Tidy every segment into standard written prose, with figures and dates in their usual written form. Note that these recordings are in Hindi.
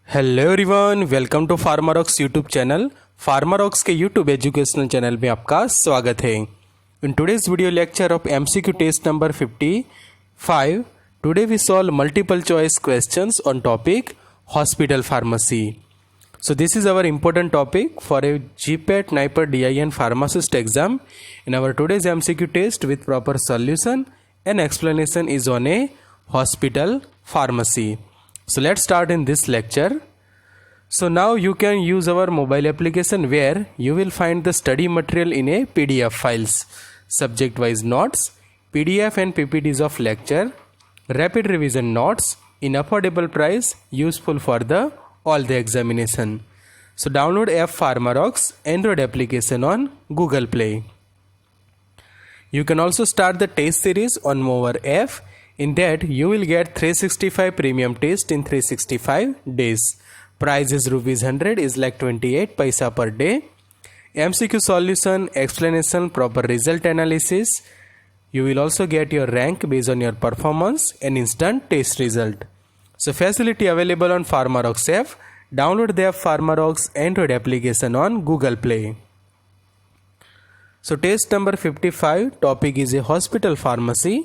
Hello everyone, welcome to Pharmarocks YouTube channel. Pharmarocks के यूट्यूब एजुकेशनल चैनल में आपका स्वागत है। In today's video lecture of MCQ test number 55, today we solve multiple choice questions on topic hospital pharmacy. So this is our important topic for a GPAT, NIPER, DIN pharmacist exam. In our today's MCQ test with proper solution and explanation is on a hospital pharmacy. So let's start in this lecture. So now you can use our mobile application where you will find the study material in a PDF files, subject wise notes, PDF and PPTs of lecture, rapid revision notes in affordable price, useful for the all the examination. So download F Pharmarox Android application on Google Play. You can also start the test series on Mover F. In that you will get 365 premium test in 365 days. Price is rupees 100 is like 28 paisa per day. MCQ solution, explanation, proper result analysis. You will also get your rank based on your performance and instant test result. So facility available on Pharmarox app. Download the Pharmarox Android application on Google Play. So test number 55, topic is a hospital pharmacy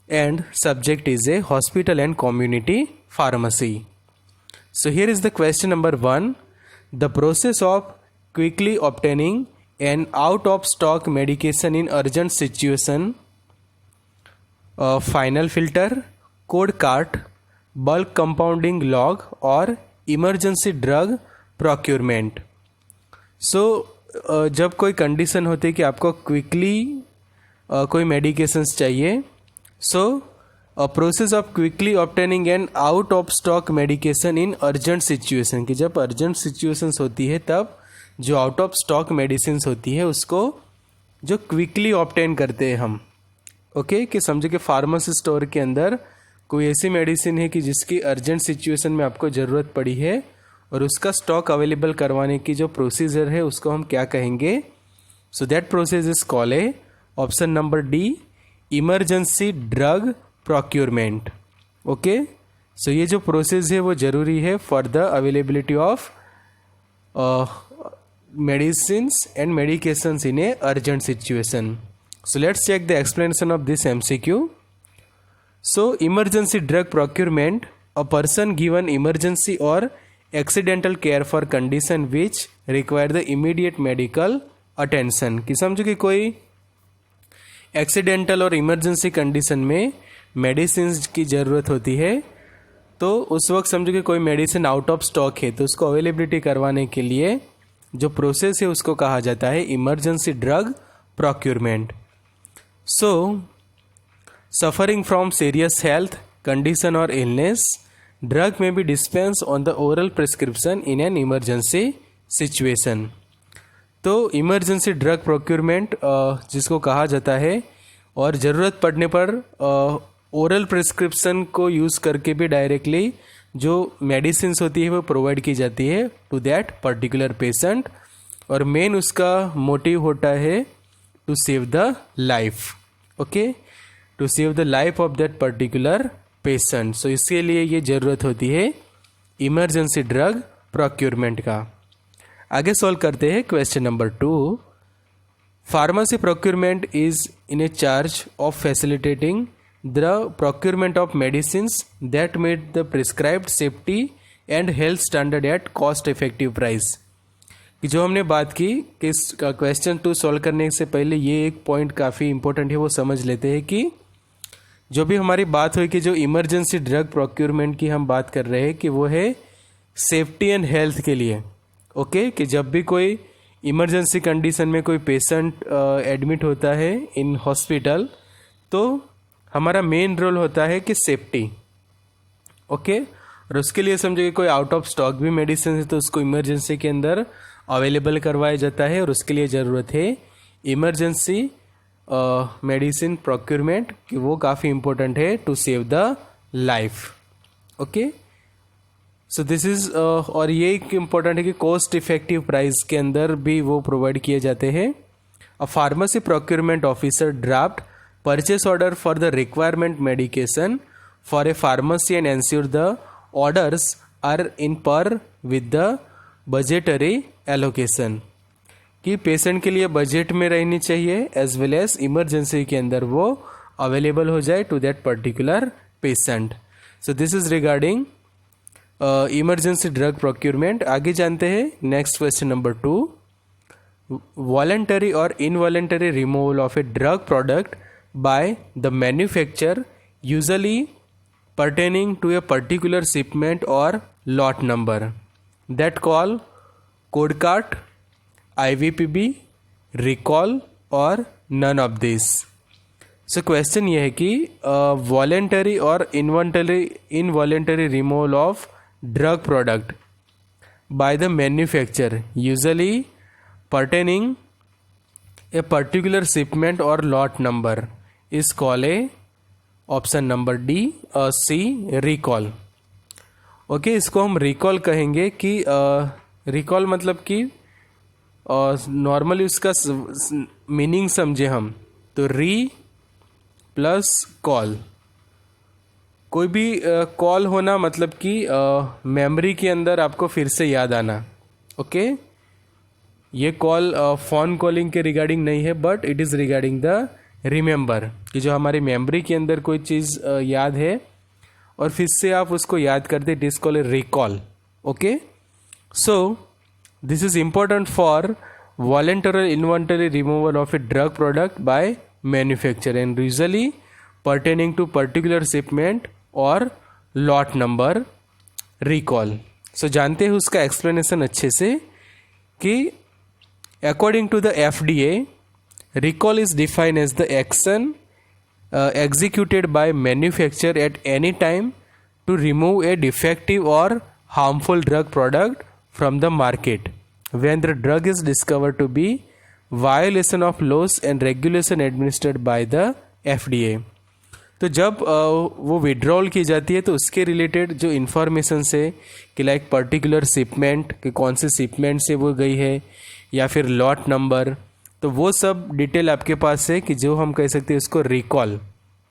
and subject is a hospital and community pharmacy. So here is the question number 1. The process of quickly obtaining an out of stock medication in urgent situation, final filter, code cart, bulk compounding log और इमरजेंसी ड्रग प्रोक्योरमेंट। सो जब कोई कंडीशन होती है कि आपको क्विकली कोई मेडिकेशंस चाहिए, so process of quickly obtaining an out of stock medication in urgent situation, कि जब अर्जेंट सिचुएशंस होती है तब जो आउट ऑफ स्टॉक मेडिसिन्स होती है उसको जो क्विकली ऑब्टेन करते हैं हम। ओके कि समझो कि फार्मेसी स्टोर के अंदर कोई ऐसी मेडिसिन है कि जिसकी अर्जेंट सिचुएशन में आपको ज़रूरत पड़ी है और उसका स्टॉक अवेलेबल करवाने की जो प्रोसीजर है उसको हम क्या कहेंगे? So that process is call a option number D, emergency drug procurement. Okay, so ये जो प्रोसेस है वो ज़रूरी है for the availability of medicines and medications in a urgent situation. So let's check the explanation of this MCQ. So emergency drug procurement, a person given emergency or accidental care for condition which require the immediate medical attention. कि समझो कि कोई एक्सीडेंटल और इमरजेंसी कंडीशन में मेडिसिन की ज़रूरत होती है, तो उस वक्त समझो कि कोई मेडिसिन आउट ऑफ स्टॉक है तो उसको अवेलेबिलिटी करवाने के लिए जो प्रोसेस है उसको कहा जाता है emergency drug procurement. So suffering from serious health condition or illness, drug may be dispensed on the oral prescription in an emergency situation. तो इमरजेंसी ड्रग प्रोक्योरमेंट जिसको कहा जाता है और ज़रूरत पड़ने पर ओरल प्रिस्क्रिप्शन को यूज़ करके भी डायरेक्टली जो मेडिसिन्स होती है वो प्रोवाइड की जाती है टू दैट पर्टिकुलर पेशेंट, और मेन उसका मोटिव होता है to save the life. Okay, to save the life of that particular patient. So इसके लिए ये ज़रूरत होती है इमरजेंसी ड्रग प्रोक्योरमेंट का। आगे सॉल्व करते हैं question number 2. Pharmacy procurement is in a charge of facilitating the procurement of medicines that met the prescribed safety and health standard at cost effective price. कि जो हमने बात की कि क्वेश्चन 2 सॉल्व करने से पहले ये एक पॉइंट काफ़ी इंपॉर्टेंट है, वो समझ लेते हैं कि जो भी हमारी बात हुई कि जो इमरजेंसी ड्रग प्रोक्योरमेंट की हम बात कर रहे हैं कि वो है सेफ्टी एंड हेल्थ के लिए। ओके, कि जब भी कोई इमरजेंसी कंडीशन में कोई पेशेंट एडमिट होता है इन हॉस्पिटल, तो हमारा मेन रोल होता है कि सेफ्टी। ओके, और उसके लिए समझो कि कोई आउट ऑफ स्टॉक भी मेडिसिन है तो उसको इमरजेंसी के अंदर अवेलेबल करवाया जाता है, और उसके लिए ज़रूरत है इमरजेंसी मेडिसिन प्रोक्योरमेंट, कि वो काफ़ी इम्पोर्टेंट है to save the life. Okay, so this is और ये एक इम्पोर्टेंट है कि कॉस्ट इफेक्टिव प्राइस के अंदर भी वो प्रोवाइड किए जाते हैं। A pharmacy procurement officer draft purchase order for the requirement medication for a pharmacy and ensure the orders are in par with the budgetary allocation, कि पेशेंट के लिए बजट में रहनी चाहिए एज वेल एज इमरजेंसी के अंदर वो अवेलेबल हो जाए to that particular patient. So this is regarding emergency drug procurement. आगे जानते हैं नेक्स्ट क्वेश्चन नंबर 2. वॉलेंटरी और involuntary removal of a drug product by the manufacturer usually pertaining to a particular shipment or lot number, that call code cart, IVPB, recall और none of these. So question ये है कि voluntary और involuntary removal of drug product by the manufacturer usually pertaining a particular shipment or lot number is called a option number D C recall. Okay, इसको हम रिकॉल कहेंगे कि रिकॉल मतलब कि नॉर्मली उसका मीनिंग समझे हम तो री प्लस कॉल. कोई भी कॉल होना मतलब कि मेमोरी के अंदर आपको फिर से याद आना. ओके, ये कॉल फ़ोन कॉलिंग के रिगार्डिंग नहीं है but it is regarding the remember, कि जो हमारी मेमोरी के अंदर कोई चीज़ याद है और फिर से आप उसको याद करते, it is called recall. Okay, so this is important for voluntary involuntary removal of a drug product by manufacturer and usually pertaining to particular shipment और लॉट नंबर रिकॉल. सो जानते हैं उसका एक्सप्लेनेशन अच्छे से कि according to the FDA, recall is defined as the action executed by manufacturer at any time to remove a defective or harmful drug product from the market when the drug is discovered to be violation of laws and regulation administered by the FDA. तो जब वो विड्रॉल की जाती है तो उसके रिलेटेड जो इन्फॉर्मेशन है कि लाइक पर्टिकुलर शिपमेंट, कि कौन से शिपमेंट से वो गई है या फिर लॉट नंबर, तो वो सब डिटेल आपके पास है कि जो हम कह सकते हैं उसको रिकॉल.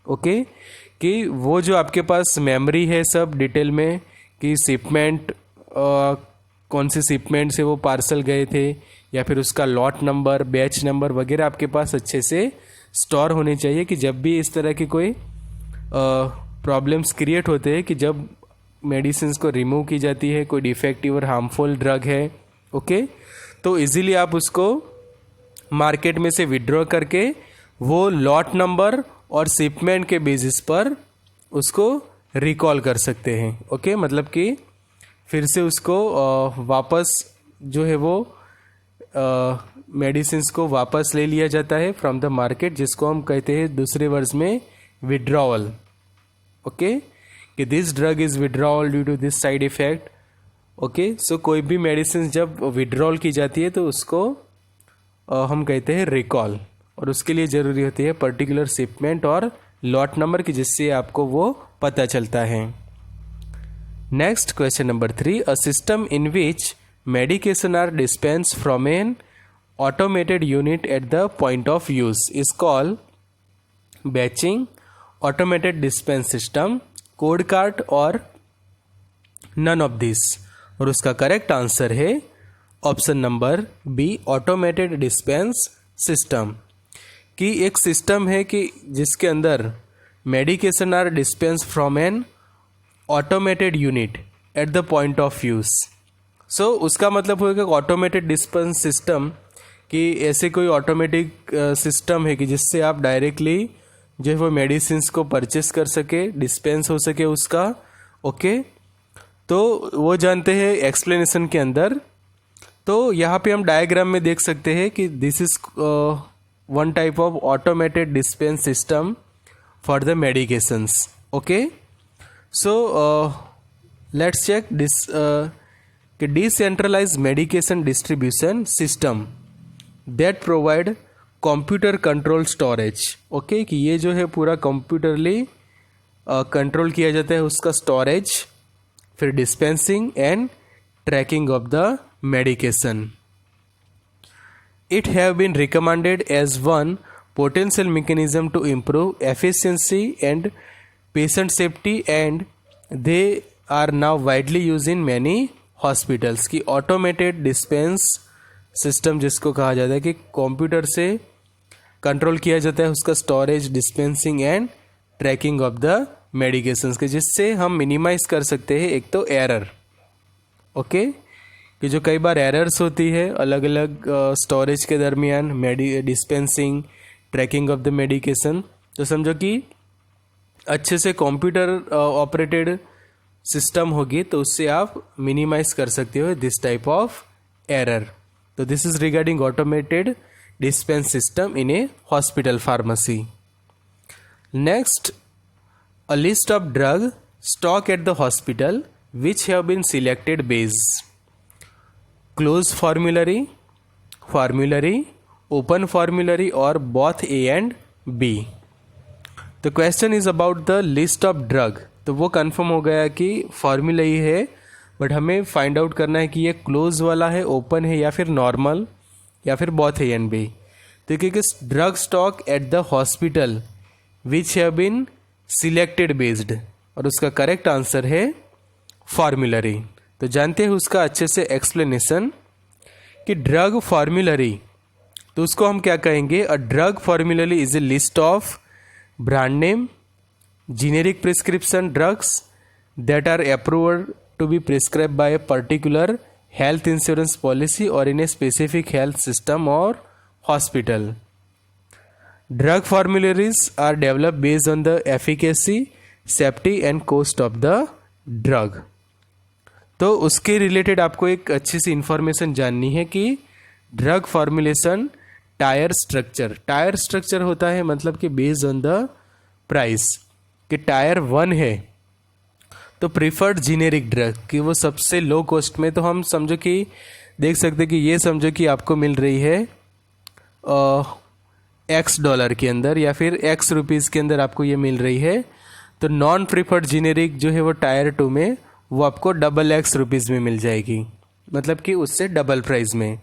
ओके, कि वो जो आपके पास मेमोरी है सब डिटेल में कि शिपमेंट कौन से शिपमेंट से वो पार्सल गए थे या फिर उसका लॉट नंबर, बैच नंबर वगैरह आपके पास अच्छे से स्टोर होने चाहिए कि जब भी इस तरह की कोई प्रॉब्लम्स क्रिएट होते हैं कि जब मेडिसिन को रिमूव की जाती है, कोई डिफेक्टिव और हार्मफुल ड्रग है, ओके, तो इजीली आप उसको मार्केट में से विड्रॉ करके वो लॉट नंबर और शिपमेंट के बेसिस पर उसको रिकॉल कर सकते हैं. ओके, मतलब कि फिर से उसको वापस जो है वो मेडिसिन को वापस ले लिया जाता है फ्रॉम द मार्केट, जिसको हम कहते हैं दूसरे वर्ड्स में विड्रॉवल. ओके, कि this drug is withdrawal due to this side effect. Okay, so कोई भी मेडिसिन जब विड्रॉल की जाती है तो उसको हम कहते हैं रिकॉल, और उसके लिए ज़रूरी होती है पर्टिकुलर शिपमेंट और लॉट नंबर की, जिससे आपको वो पता चलता है. Next question number 3. A system in which medication are dispense from an automated unit at the point of use is called batching, automated dispense system, code cart और नन ऑफ दिस. और उसका करेक्ट आंसर है option number B, automated dispense system. कि एक सिस्टम है कि जिसके अंदर medication are dispense from an automated unit at the point of use. So उसका मतलब होगा ऑटोमेटेड डिस्पेंस सिस्टम, कि ऐसे कोई ऑटोमेटिक सिस्टम है कि जिससे आप डायरेक्टली जो है वो मेडिसिन को परचेस कर सके, डिस्पेंस हो सके उसका. ओके, तो वो जानते हैं एक्सप्लेनेशन के अंदर. तो यहाँ पे हम डायग्राम में देख सकते हैं कि this is one type of automated dispense system for the medications. Okay, so let's check this कि decentralize medication distribution system that provide computer control storage. Okay, कि ये जो है पूरा कंप्यूटरली कंट्रोल किया जाता है उसका स्टोरेज, फिर dispensing and tracking of the medication. It have been recommended as one potential mechanism to improve efficiency and patient safety, and they are now widely use in many hospitals की ऑटोमेटेड डिस्पेंस सिस्टम जिसको कहा जाता है कि कंप्यूटर से कंट्रोल किया जाता है उसका storage, dispensing and tracking of the medications के, जिससे हम मिनिमाइज कर सकते हैं एक तो एरर, ओके, कि जो कई बार एरर्स होती है अलग अलग स्टोरेज के दरमियान, dispensing, tracking of the medication. तो समझो कि अच्छे से कंप्यूटर ऑपरेटेड सिस्टम होगी तो उससे आप मिनिमाइज कर सकते हो दिस टाइप ऑफ एरर। तो this is regarding automated dispense system in a hospital pharmacy. Next, a list of drug stock at the hospital which have been selected based closed formulary, open formulary or both A and B। The question is about the list of drug। तो वो कंफर्म हो गया कि फॉर्मूला ही है, बट हमें फाइंड आउट करना है कि ये क्लोज वाला है, ओपन है या फिर नॉर्मल या फिर बोथ ए एंड बी। तो क्योंकि drug stock at the hospital which have been selected based, और उसका करेक्ट आंसर है फॉर्मूलरी। तो जानते हैं उसका अच्छे से एक्सप्लेनेशन कि ड्रग फॉर्मूलरी, तो उसको हम क्या कहेंगे, a drug formulary is a list of brand name, generic prescription drugs that are approved to be prescribed by a particular health insurance policy or in a specific health system or hospital। Drug formularies are developed based on the efficacy, safety and cost of the drug। तो उसके रिलेटेड आपको एक अच्छी सी इंफॉर्मेशन जाननी है कि ड्रग फॉर्मुलेशन टायर स्ट्रक्चर होता है, मतलब कि बेस्ड ऑन द प्राइस, कि टायर 1 है तो प्रीफर्ड जेनेरिक ड्रग कि वो सबसे लो कॉस्ट में, तो हम समझो कि देख सकते कि ये समझो कि आपको मिल रही है $X के अंदर या फिर X रुपीज़ के अंदर आपको ये मिल रही है। तो नॉन प्रीफर्ड जेनेरिक जो है वो टायर 2 में वो आपको $X रुपीज़ में मिल जाएगी, मतलब कि उससे डबल प्राइस में।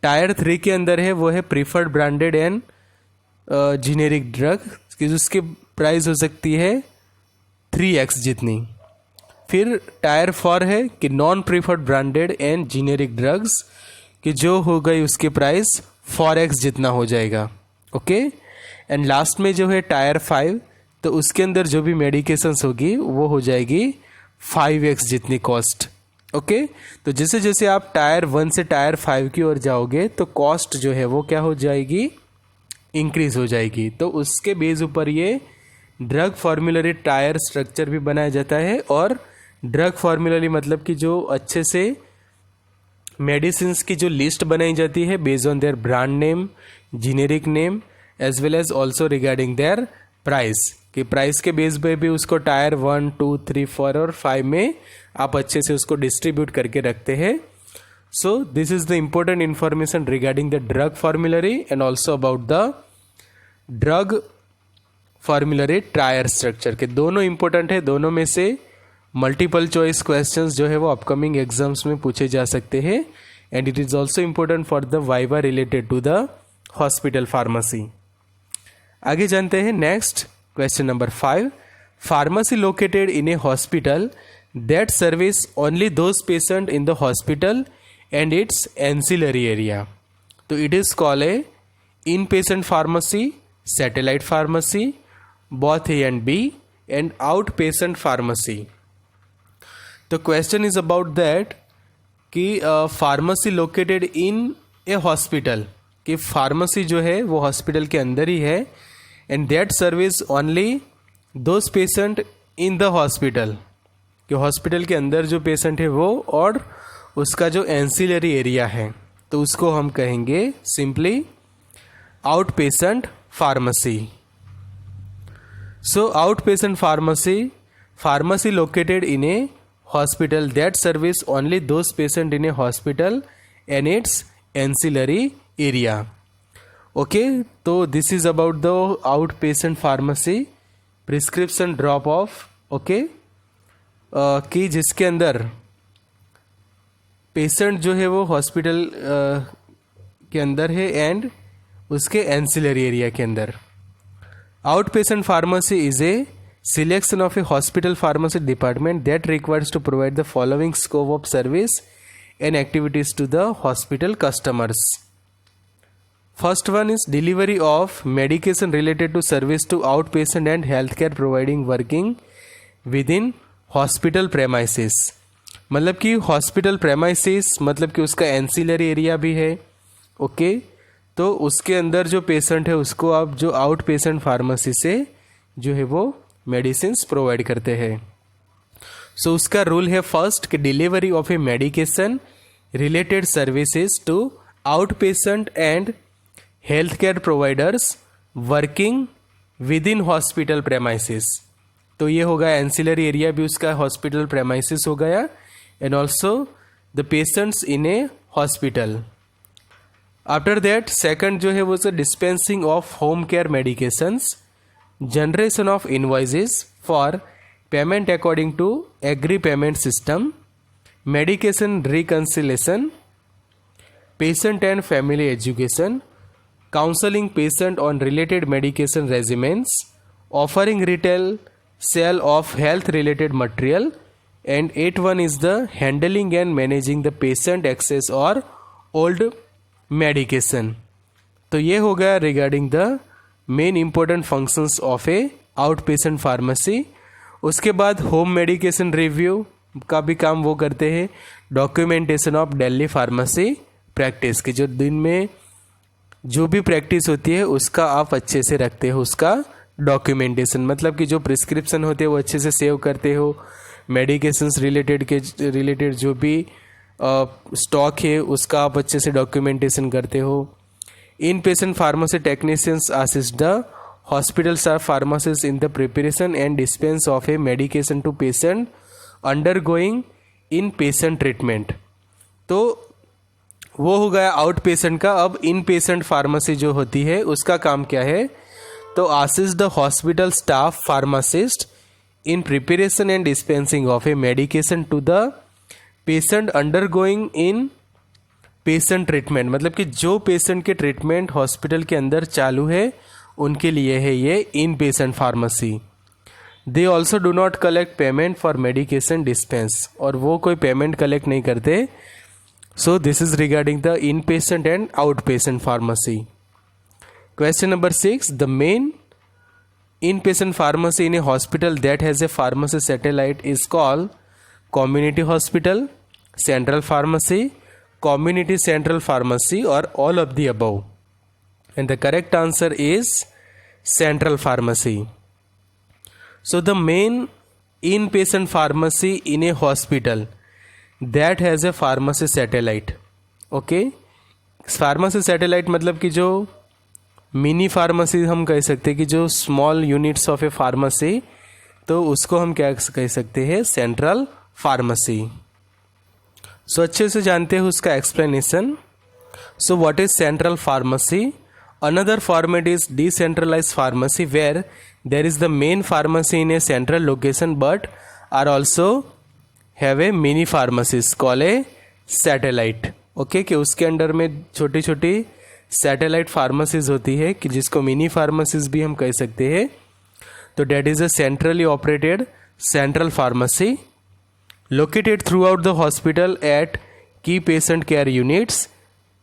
टायर 3 के अंदर है वो है preferred branded and generic drug कि उसकी प्राइस हो सकती है 3x जितनी। फिर टायर 4 है कि non preferred branded and generic drugs कि जो हो गई उसकी प्राइस 4x जितना हो जाएगा, ओके। एंड लास्ट में जो है टायर 5, तो उसके अंदर जो भी मेडिकेशंस होगी वो हो जाएगी 5x जितनी कॉस्ट, ओके। तो जैसे जैसे आप टायर 1 से टायर 5 की ओर जाओगे तो कॉस्ट जो है वो क्या हो जाएगी, इंक्रीज हो जाएगी। तो उसके बेस ऊपर ये ड्रग फॉर्मूलरी टायर स्ट्रक्चर भी बनाया जाता है। और ड्रग फॉर्मूलरी मतलब कि जो अच्छे से मेडिसिन्स की जो लिस्ट बनाई जाती है based on their brand name, generic name as well as also regarding their price, कि प्राइस के बेस पे भी उसको टायर 1, 2, 3, 4 और 5 में आप अच्छे से उसको डिस्ट्रीब्यूट करके रखते हैं। सो this is the important information regarding the drug formulary and also about the drug formulary tyre structure के। दोनों इंपॉर्टेंट है, दोनों में से मल्टीपल चॉइस क्वेश्चंस जो है वो अपकमिंग एग्जाम्स में पूछे जा सकते हैं and it is also important for the viva related to the hospital pharmacy. आगे जानते हैं next question number 5, pharmacy located in a hospital that service only those patient in the hospital and its ancillary area. तो it is called a inpatient pharmacy, satellite pharmacy, both A and B and outpatient pharmacy। तो क्वेश्चन इज अबाउट दैट कि pharmacy located in a hospital, कि फार्मेसी जो है वो हॉस्पिटल के अंदर ही है and that service only those patient in the hospital, कि हॉस्पिटल के अंदर जो पेशेंट है वो और उसका जो एंसिलरी एरिया है तो उसको हम कहेंगे simply out patient pharmacy. So outpatient pharmacy located in a hospital that service only those patient in a hospital and its ancillary area। Okay, तो this is about the outpatient pharmacy prescription drop off, okay, कि जिसके अंदर पेशेंट जो है वो हॉस्पिटल के अंदर है एंड उसके एंसिलरी एरिया के अंदर। Outpatient pharmacy is a Selection of a hospital pharmacy department that requires to provide the following scope of service and activities to the hospital customers. First one is delivery of medication related to service to outpatient and healthcare providing working within hospital premises. मतलब कि हॉस्पिटल प्रेमाइसिस मतलब कि उसका एंसिलरी एरिया भी है, ओके तो उसके अंदर जो पेशेंट है उसको आप जो आउट पेशेंट फार्मेसी से जो है वो मेडिसिन प्रोवाइड करते हैं. सो उसका रूल है फर्स्ट कि delivery of a medication related services to out patient and health care providers working with in hospital premises. तो ये हो गया एंसिलरी एरिया भी उसका हॉस्पिटल प्रेमाइसिस हो गया and also the patients in a hospital. After that second जो है वो dispensing of home care medications, generation of invoices for payment according to agree payment system, medication reconciliation, patient and family education, counselling patient on related medication regimens, offering retail sale of health related material and 8 is the handling and managing the patient access or old medication. तो ये हो गया regarding the main important functions of A out patient pharmacy. उसके बाद होम मेडिकेशन रिव्यू का भी काम वो करते हैं. Documentation of Delhi pharmacy practice की जो दिन में जो भी प्रैक्टिस होती है उसका आप अच्छे से रखते हो, उसका डॉक्यूमेंटेशन मतलब कि जो प्रिस्क्रिप्शन होते हैं वो अच्छे से सेव करते हो, मेडिकेशंस रिलेटेड जो भी स्टॉक है उसका आप अच्छे से डॉक्यूमेंटेशन करते हो. Inpatient pharmacy technicians assist the hospital staff pharmacist in the preparation and dispense of a medication to patient undergoing in patient treatment. तो वो हो गया आउट पेशेंट का. अब इन पेशेंट फार्मेसी जो होती है उसका काम क्या है, तो assist the hospital staff pharmacist in preparation and dispensing of a medication to the patient undergoing in patient treatment मतलब कि जो पेशेंट के ट्रीटमेंट हॉस्पिटल के अंदर चालू है उनके लिए है ये inpatient pharmacy. They also do not collect payment for medication dispense और वो कोई पेमेंट कलेक्ट नहीं करते. So this is regarding the inpatient and outpatient pharmacy. Question number 6. The main inpatient pharmacy in a hospital that has a pharmacy satellite is called community hospital, central pharmacy, community central pharmacy or all of the above. And the correct answer is central pharmacy. So the main inpatient pharmacy in a hospital that has a pharmacy satellite. Okay, pharmacy satellite मतलब कि जो मिनी फार्मेसी हम कह सकते हैं कि जो small units of A pharmacy, तो उसको हम क्या कह सकते हैं, सेंट्रल फार्मेसी. सो अच्छे से जानते हैं उसका explanation. So what is central pharmacy? Another format is decentralize pharmacy where there is the main pharmacy in a central location but are also have a mini pharmacies call a satellite. Okay, कि उसके अंडर में छोटी छोटी सैटेलाइट फार्मेसीज होती है कि जिसको मिनी फार्मेसीज भी हम कह सकते हैं. तो that is a centrally operated central pharmacy located throughout the hospital at key patient care units.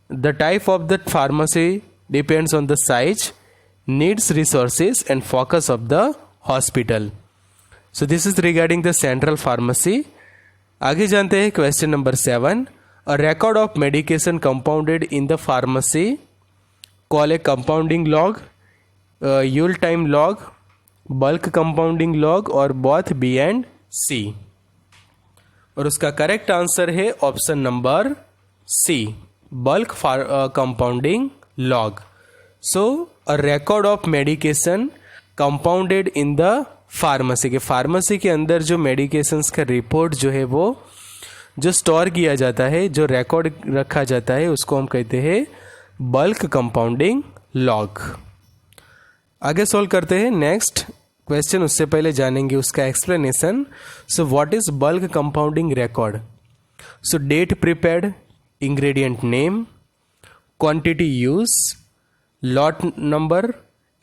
The type of the pharmacy depends on the size, needs, resources and focus of the hospital. So this is regarding the central pharmacy. आगे जानते हैं question number 7. A record of medication compounded in the pharmacy call a compounding log, Yule time log, bulk compounding log और both B and C. और उसका करेक्ट आंसर है option number C, bulk compounding log. So a record of medication compounded in the pharmacy, के फार्मेसी के अंदर जो मेडिकेशंस का रिपोर्ट जो है वो जो स्टोर किया जाता है, जो रिकॉर्ड रखा जाता है, उसको हम कहते हैं बल्क कंपाउंडिंग लॉग. आगे सॉल्व करते हैं नेक्स्ट क्वेश्चन. उससे पहले जानेंगे उसका explanation. So what is bulk compounding record? So date prepared, ingredient name, quantity use, lot number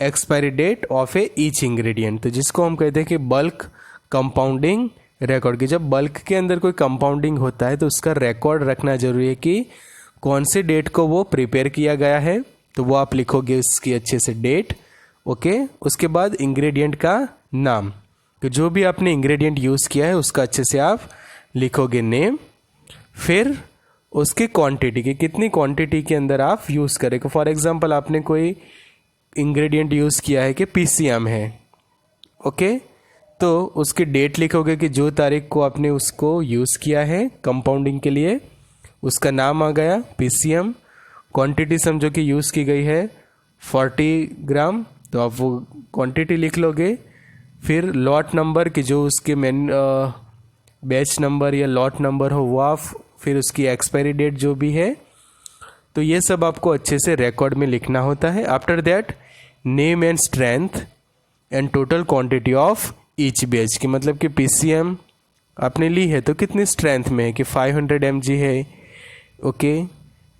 expiry date of a each ingredient, तो जिसको हम कहते हैं कि बल्क कंपाउंडिंग रिकॉर्ड। की जब बल्क के अंदर कोई कंपाउंडिंग होता है तो उसका रिकॉर्ड रखना जरूरी है कि कौन सी डेट को वो प्रिपेयर किया गया है, तो वो आप लिखोगे उसकी अच्छे से डेट। ओके, उसके बाद इंग्रेडिएंट का नाम, तो जो भी आपने इंग्रेडिएंट यूज़ किया है उसका अच्छे से आप लिखोगे नेम। फिर उसके क्वांटिटी की, कितनी क्वांटिटी के अंदर आप यूज़ करेंगे। फॉर एग्जांपल आपने कोई इंग्रेडिएंट यूज़ किया है कि पीसीएम है, ओके, तो उसकी डेट लिखोगे कि जो तारीख को आपने उसको यूज़ किया है कंपाउंडिंग के लिए, उसका नाम आ गया पीसीएम। क्वांटिटी समझो कि यूज़ की गई है 40 ग्राम, तो आप वो क्वांटिटी लिख लोगे। फिर लॉट नंबर की, जो उसके बैच नंबर या लॉट नंबर हो वो आप, फिर उसकी एक्सपायरी डेट जो भी है, तो ये सब आपको अच्छे से रिकॉर्ड में लिखना होता है। After that name and strength and total quantity of each batch की, मतलब कि पीसीएम आपने ली है तो कितनी स्ट्रेंथ में है, कि 500 mg है, ओके,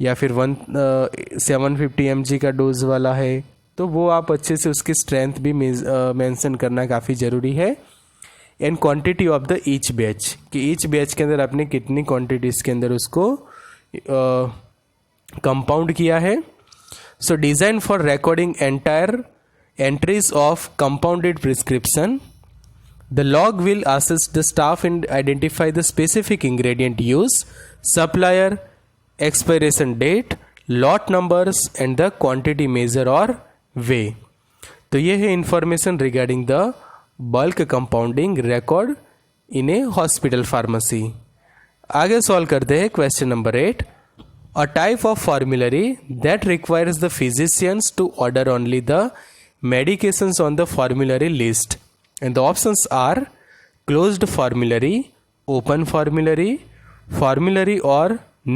या फिर 750 mg का डोज वाला है, तो वो आप अच्छे से उसकी स्ट्रेंथ भी मेंशन करना काफ़ी ज़रूरी है। And quantity of the each batch, कि ईच बैच के अंदर आपने कितनी क्वांटिटीज़ के अंदर उसको कंपाउंड किया है। सो design for recording entire entries of compounded prescription, the log will assist the staff and identify the specific ingredient use, supplier, expiration date, lot numbers and the quantity measure or weigh। तो ये है information regarding the bulk compounding record in a hospital pharmacy. आगे सॉल्व करते हैं question number 8। A type of formulary that requires the physicians to order only the medications on the formulary list, and the options are closed formulary, open formulary, formulary or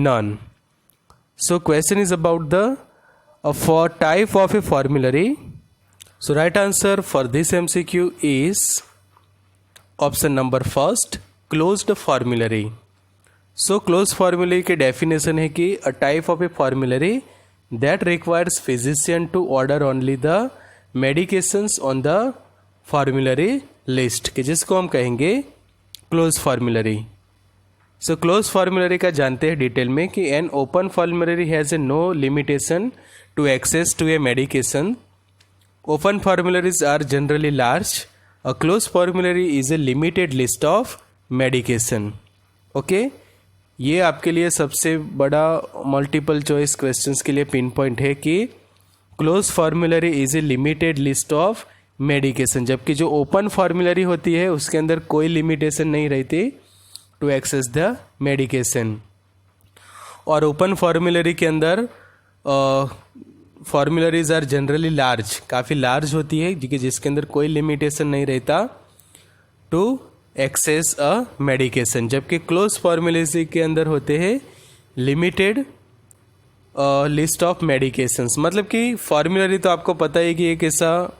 none। So question is about the for type of a formulary। So right answer for this MCQ is option number first, closed formulary। So closed formulary के definition है कि a type of a formulary that requires physician to order only the medications on the formulary list, कि जिसको हम कहेंगे close formulary. So close formulary का जानते हैं डिटेल में कि an open formulary has a no limitation to access to a medication. Open formularies are generally large. A close formulary is a limited list of medication. Okay, ये आपके लिए सबसे बड़ा मल्टीपल चॉइस क्वेश्चंस के लिए पिन पॉइंट है कि close formulary is a limited list of medication, जबकि जो ओपन फॉर्मुलरी होती है उसके अंदर कोई लिमिटेशन नहीं रहती टू एक्सेस द मेडिकेशन। और ओपन फॉर्मुलरी के अंदर फॉर्मुलरीज आर जनरली लार्ज, काफ़ी लार्ज होती है, जिसके अंदर कोई लिमिटेशन नहीं रहता टू एक्सेस अ मेडिकेशन, जबकि क्लोज फॉर्मुलरी के अंदर होते हैं लिमिटेड लिस्ट ऑफ मेडिकेशंस। मतलब कि फॉर्मुलरी तो आपको पता है कि एक ऐसा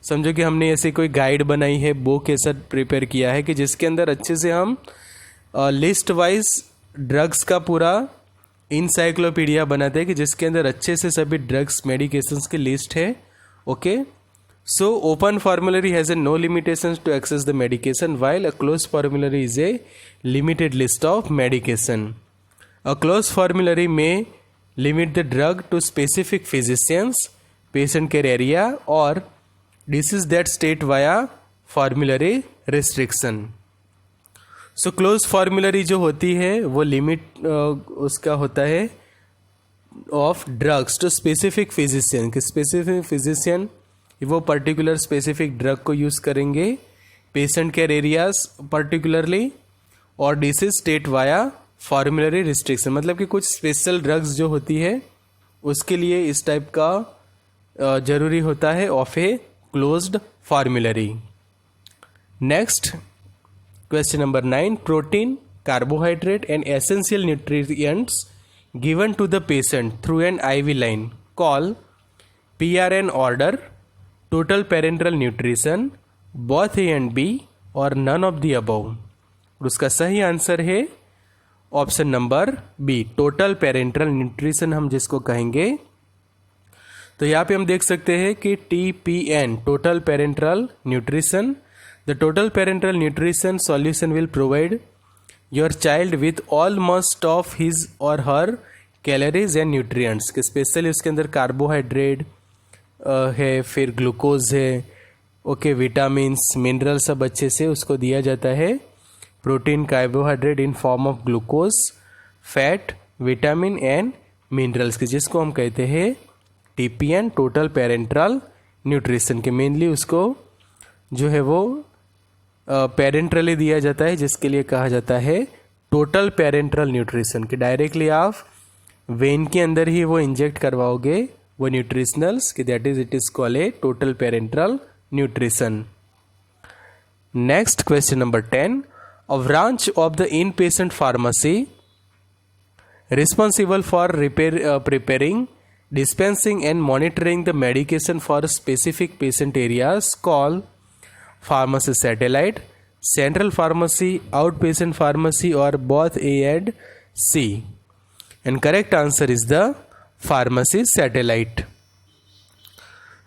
समझो कि हमने ऐसे कोई गाइड बनाई है, बुक ऐसा प्रिपेयर किया है कि जिसके अंदर अच्छे से हम लिस्ट वाइज ड्रग्स का पूरा इंसाइक्लोपीडिया बनाते हैं, कि जिसके अंदर अच्छे से सभी ड्रग्स मेडिकेशंस की लिस्ट है। Okay, so open formulary has a no limitations to access the medication while a close formulary is a limited list of medication. A close formulary में limit the drug to specific physicians, patient care area or disease that state via formulary restriction। So close formulary जो होती है वो लिमिट उसका होता है of drugs to specific physician, कि स्पेसिफिक फिजिशियन वो पर्टिकुलर स्पेसिफिक ड्रग को यूज़ करेंगे पेशेंट केयर एरियाज पर्टिकुलरली, और disease state via formulary restriction, मतलब कि कुछ स्पेशल ड्रग्स जो होती है उसके लिए इस टाइप का ज़रूरी होता है of a closed formulary. Next question number 9। Protein, carbohydrate and essential nutrients given to the patient through an IV line call PRN order, total parenteral nutrition, both A and B और नन ऑफ द अबव। उसका सही आंसर है option number B, total parenteral nutrition हम जिसको कहेंगे। तो यहाँ पे हम देख सकते हैं कि TPN total parenteral nutrition, the total parenteral nutrition solution will provide your child with all must of his और हर कैलोरीज एंड न्यूट्रिएंट्स, कि स्पेशली उसके अंदर कार्बोहाइड्रेट है, फिर ग्लूकोज है, ओके, विटामिन्स, मिनरल सब अच्छे से उसको दिया जाता है। Protein, carbohydrate in form of glucose, fat, vitamin and minerals की, जिसको हम कहते हैं TPN टोटल पेरेंटल न्यूट्रिशन, के मेनली उसको जो है वो पेरेंट्रली दिया जाता है, जिसके लिए कहा जाता है टोटल पेरेंटल न्यूट्रिशन, कि डायरेक्टली आप वेन के अंदर ही वो इंजेक्ट करवाओगे वो न्यूट्रिशनल्स, कि that is it is called A total parenteral nutrition. Next question number 10, a branch of the inpatient pharmacy responsible for preparing, dispensing and monitoring the medication for specific patient areas called pharmacy satellite, central pharmacy, outpatient pharmacy, or both A and C. And correct answer is the pharmacy satellite.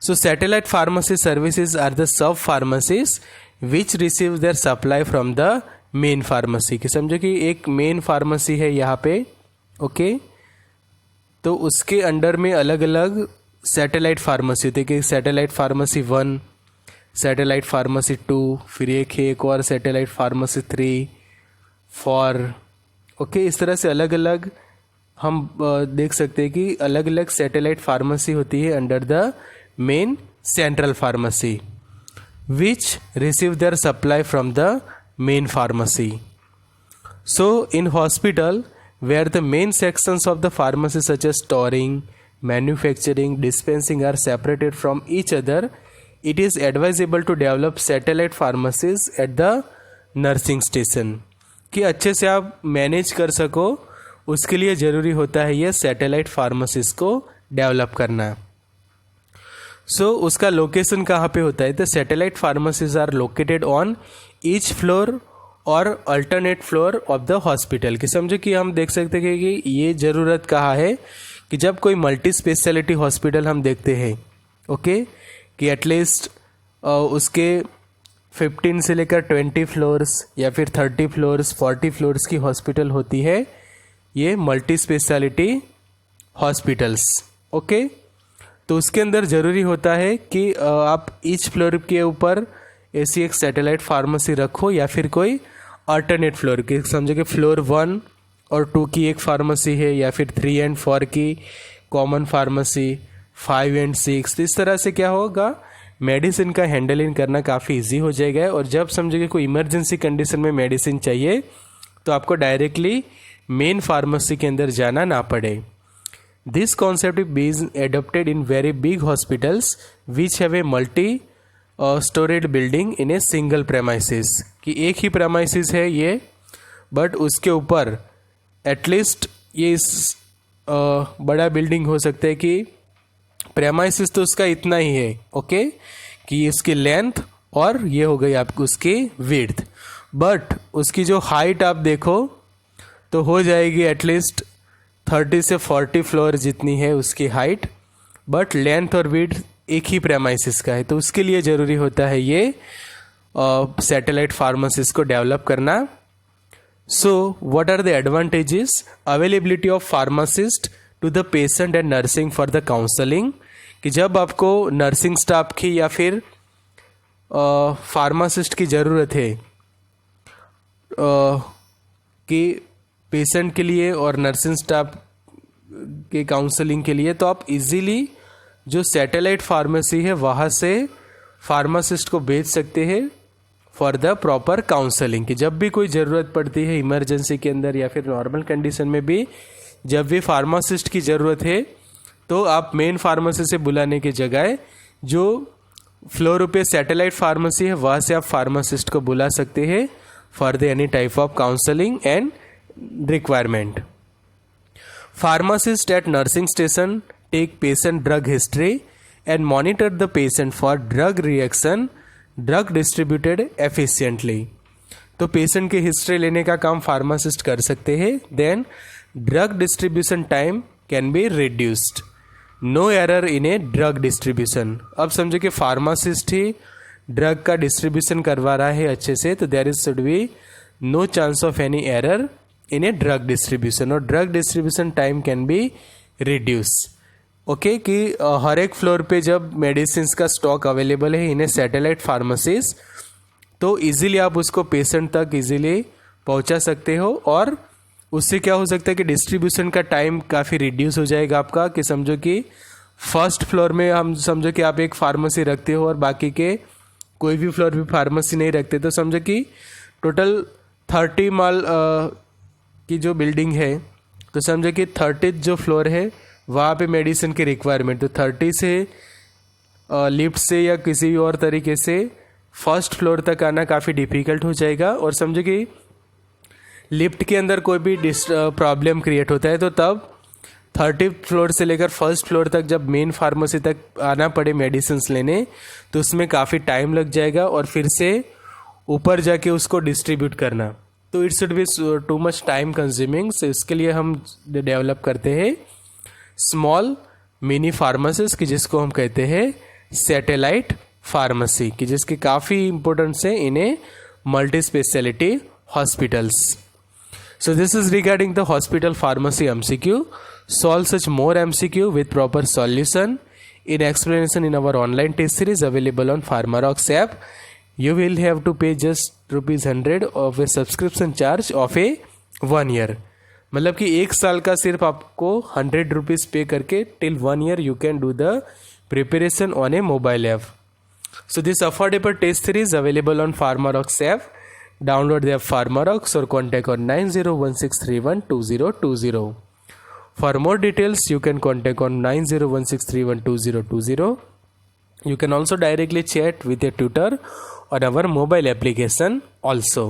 So satellite pharmacy services are the sub pharmacies which receive their supply from the main pharmacy, कि समझो कि एक मेन फार्मेसी है यहाँ पे, ओके, तो उसके अंडर में अलग अलग सैटेलाइट फार्मेसी होती है, कि सैटेलाइट फार्मेसी 1, सैटेलाइट फार्मेसी 2, फिर एक और सैटेलाइट फार्मेसी 3, 4, ओके, इस तरह से अलग अलग हम देख सकते हैं कि अलग अलग सैटेलाइट फार्मेसी होती है under the main central pharmacy which receive their supply from the main pharmacy. So in hospital where the main sections of the pharmacy such as storing, manufacturing, dispensing are separated from each other, it is advisable to develop satellite pharmacies at the nursing station, कि अच्छे से आप मैनेज कर सको, उसके लिए ज़रूरी होता है ये सैटेलाइट फार्मेसीज को डेवलप करना। सो उसका लोकेशन कहाँ पे होता है? The satellite pharmacies are located on each floor और alternate floor of the hospital, कि समझो कि हम देख सकते हैं कि ये ज़रूरत कहाँ है, कि जब कोई मल्टी स्पेशलिटी हॉस्पिटल हम देखते हैं, ओके, कि एटलीस्ट उसके 15 से लेकर 20 फ्लोर्स या फिर 30 फ्लोर्स 40 फ्लोर्स की हॉस्पिटल होती है, ये मल्टी स्पेशलिटी हॉस्पिटल्स, ओके। तो उसके अंदर ज़रूरी होता है कि आप ईच फ्लोर के ऊपर ऐसी एक सैटेलाइट फार्मेसी रखो, या फिर कोई अल्टरनेट फ्लोर की, समझो कि फ्लोर 1 और 2 की एक फार्मेसी है, या फिर 3 एंड 4 की कॉमन फार्मेसी, 5 एंड 6, तो इस तरह से क्या होगा, मेडिसिन का हैंडलिंग करना काफ़ी इजी हो जाएगा। और जब समझो कि कोई इमरजेंसी कंडीशन में मेडिसिन चाहिए तो आपको डायरेक्टली मेन फार्मेसी के अंदर जाना ना पड़े। This concept is being adopted in very big hospitals which have a multi storeyed building in a single premises, कि एक ही प्रेमाइसिस है ये, बट उसके ऊपर एटलीस्ट ये इस बड़ा बिल्डिंग हो सकता है कि प्रेमाइसिस तो उसका इतना ही है, ओके, कि इसकी लेंथ और ये हो गई आपको उसकी विड्थ, बट उसकी जो हाइट आप देखो तो हो जाएगी एटलीस्ट 30 से 40 फ्लोर जितनी है उसकी हाइट, बट लेंथ और विड्थ एक ही प्रेमाइसिस का है। तो उसके लिए ज़रूरी होता है ये सैटेलाइट फार्मेसीज को डेवलप करना। So what are the advantages? Availability of pharmacist to the patient and nursing for the counselling, कि जब आपको नर्सिंग स्टाफ की या फिर फार्मासिस्ट की ज़रूरत है कि पेशेंट के लिए और नर्सिंग स्टाफ के काउंसलिंग के लिए, तो आप इजीली जो सैटेलाइट फार्मेसी है वहाँ से फार्मासिस्ट को भेज सकते हैं फॉर द प्रॉपर काउंसलिंग, कि जब भी कोई ज़रूरत पड़ती है इमरजेंसी के अंदर या फिर नॉर्मल कंडीशन में भी, जब भी फार्मासिस्ट की ज़रूरत है तो आप मेन फार्मेसी से बुलाने की जगह जो फ्लोर पे सैटेलाइट फार्मेसी है वहाँ से आप फार्मासिस्ट को बुला सकते हैं for the any type of counselling and requirement. Pharmacist at nursing station take patient drug history and monitor the patient for drug reaction, drug distributed efficiently, तो पेशेंट की हिस्ट्री लेने का काम फार्मासिस्ट कर सकते हैं। Then drug distribution time can be reduced, no error in a drug distribution. अब समझो कि फार्मासिस्ट ही ड्रग का डिस्ट्रीब्यूशन करवा रहा है अच्छे से, तो there is should be no chance of any error in a drug distribution, और drug distribution time can be reduce. Okay, कि हर एक फ्लोर पे जब मेडिसिन का स्टॉक अवेलेबल है इन ए सैटेलाइट फार्मेसीज, तो इजीली आप उसको पेशेंट तक इजीली पहुंचा सकते हो, और उससे क्या हो सकता है कि डिस्ट्रीब्यूशन का टाइम काफ़ी रिड्यूस हो जाएगा आपका। कि समझो कि फर्स्ट फ्लोर में हम समझो कि आप एक फार्मेसी रखते हो और बाकी के कोई भी फ्लोर पे फार्मेसी नहीं रखते, तो समझो कि टोटल 30 माल की जो बिल्डिंग है, तो समझो कि 30 जो फ्लोर है वहाँ पे मेडिसिन की रिक्वायरमेंट, तो 30 से लिफ्ट से या किसी भी और तरीके से फर्स्ट फ्लोर तक आना काफ़ी डिफ़िकल्ट हो जाएगा। और समझो कि लिफ्ट के अंदर कोई भी प्रॉब्लम क्रिएट होता है, तो तब 30 फ्लोर से लेकर फर्स्ट फ्लोर तक जब मेन फार्मेसी तक आना पड़े मेडिसिन लेने, तो उसमें काफ़ी टाइम लग जाएगा, और फिर से ऊपर जाके उसको डिस्ट्रीब्यूट करना, तो it should be too much time consuming. So इसके लिए हम डेवलप करते हैं स्मॉल मिनी फार्मेसीज की, जिसको हम कहते हैं सैटेलाइट फार्मेसी, की जिसकी काफ़ी इंपॉर्टेंस है in a multi speciality hospitals. So this is regarding the hospital pharmacy MCQ. Solve such more MCQ with proper solution in explanation in our online test series available on Pharmarox app. You will have to pay just ₹100 of a subscription charge of a 1 year. मतलब कि 1 साल का सिर्फ आपको ₹100 पे करके till 1 year you can do the preparation on a mobile app. So this affordable test series available on Pharmarox app. Download the app Pharmarox or contact on 9016312020. For more details, you can contact on 9016312020. You can also directly chat with a tutor on our mobile application also.